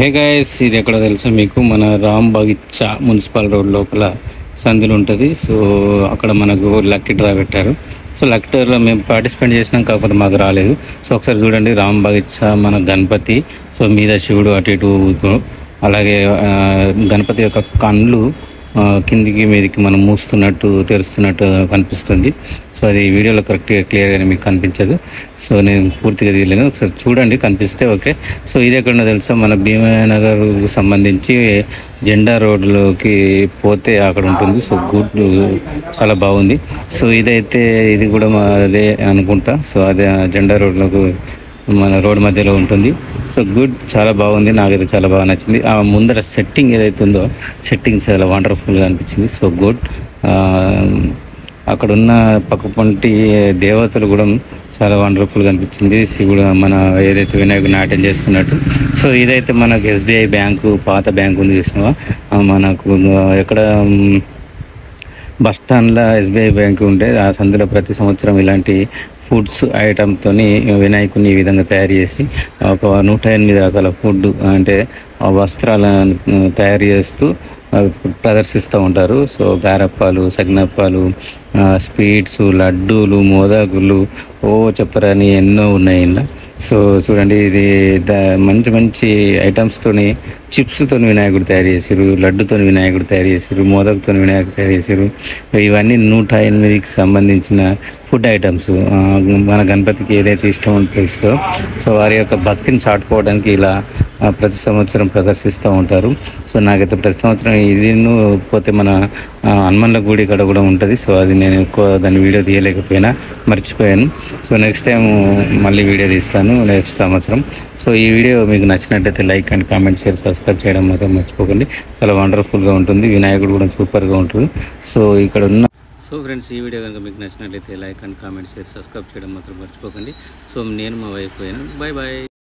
Hey guys, ఇది ఎక్కడో తెలుసా మీకు? మన రాంబాగిచ్చా మున్సిపల్ రోడ్ లోపల సందులు ఉంటుంది. సో అక్కడ మనకు లక్కీ డ్రా పెట్టారు. సో లక్కీ డ్రాలో మేము పార్టిసిపేట్ చేసినాం, కాకపోతే మాకు రాలేదు. సో ఒకసారి చూడండి, రాంబాగిచ్చా మన గణపతి. సో మీద శివుడు అటు ఇటు ఊగుతూ, అలాగే గణపతి యొక్క కళ్ళు కిందికి మీదికి మనం మూస్తున్నట్టు తెరుస్తున్నట్టు కనిపిస్తుంది. సో అది వీడియోలో కరెక్ట్గా క్లియర్గానే మీకు కనిపించదు. సో నేను పూర్తిగా తీయలేను, ఒకసారి చూడండి, కనిపిస్తే ఓకే. సో ఇది ఎక్కడో తెలుసా? మన భీమానగర్ సంబంధించి జెండా రోడ్లోకి పోతే అక్కడ ఉంటుంది. సో గుడ్, చాలా బాగుంది. సో ఇదైతే ఇది కూడా అదే అనుకుంటా. సో అదే జెండా రోడ్లోకి మన రోడ్ మధ్యలో ఉంటుంది. సో గుడ్, చాలా బాగుంది, నాకైతే చాలా బాగా నచ్చింది. ఆ ముందర సెట్టింగ్ ఏదైతే ఉందో, సెట్టింగ్ చాలా వండర్ఫుల్గా అనిపించింది. So good. అక్కడ ఉన్న పక్కపొంటి దేవతలు కూడా చాలా వండర్ఫుల్గా అనిపించింది. శివుడు మన ఏదైతే వినాయకుడిని నాట్యం చేస్తున్నట్టు. సో ఇదైతే మనకు ఎస్బీఐ బ్యాంకు, పాత బ్యాంకు ఉంది చూసినావా? మనకు ఎక్కడ బస్ స్టాండ్లో ఎస్బీఐ బ్యాంకు ఉంటే ఆ సందులో ప్రతి సంవత్సరం ఇలాంటి ఫుడ్స్ ఐటమ్తోని వినాయకుడిని ఈ విధంగా తయారు చేసి ఒక 108 రకాల ఫుడ్ అంటే వస్త్రాలను తయారు చేస్తూ ప్రదర్శిస్తూ ఉంటారు. సో గారప్పాలు, సగ్నప్పాలు, స్వీట్స్, లడ్డూలు, మోదకులు, చెప్పరని ఎన్నో ఉన్నాయి ఇలా. సో చూడండి, ఇది మంచి మంచి ఐటమ్స్తోని, చిప్స్తో వినాయకుడు తయారు చేసారు, లడ్డుతో వినాయకుడు తయారు చేసారు, మోదకుతో వినాయకుడు తయారు చేసారు. ఇవన్నీ 108కి సంబంధించిన ఫుడ్ ఐటమ్స్. మన గణపతికి ఏదైతే ఇష్టం ఉంటుందో, సో వారి యొక్క భక్తిని చాటుకోవడానికి ఇలా ప్రతి సంవత్సరం ప్రదర్శిస్తూ ఉంటారు. సో నాకైతే ప్రతి సంవత్సరం ఇది పోతే మన హనుమన్ల గుడి ఇక్కడ కూడా ఉంటుంది. సో అది నేను ఎక్కువ దాన్ని వీడియో తీయలేకపోయినా, మర్చిపోయాను. సో నెక్స్ట్ టైం మళ్ళీ వీడియో తీస్తాను నెక్స్ట్ సంవత్సరం. సో ఈ వీడియో మీకు నచ్చినట్టయితే like and comment, share, subscribe చేయడం మాత్రం మర్చిపోకండి. చాలా వండర్ఫుల్గా ఉంటుంది, వినాయకుడు కూడా సూపర్గా ఉంటుంది. సో ఇక్కడ ఉన్న ఫ్రెండ్స్, ఈ వీడియో కనుక మీకు నచ్చినట్లయితే like and comment, share, subscribe చేయడం మాత్రం మర్చిపోకండి. సో నేను మా వైఫ్ పోయాను. Bye bye.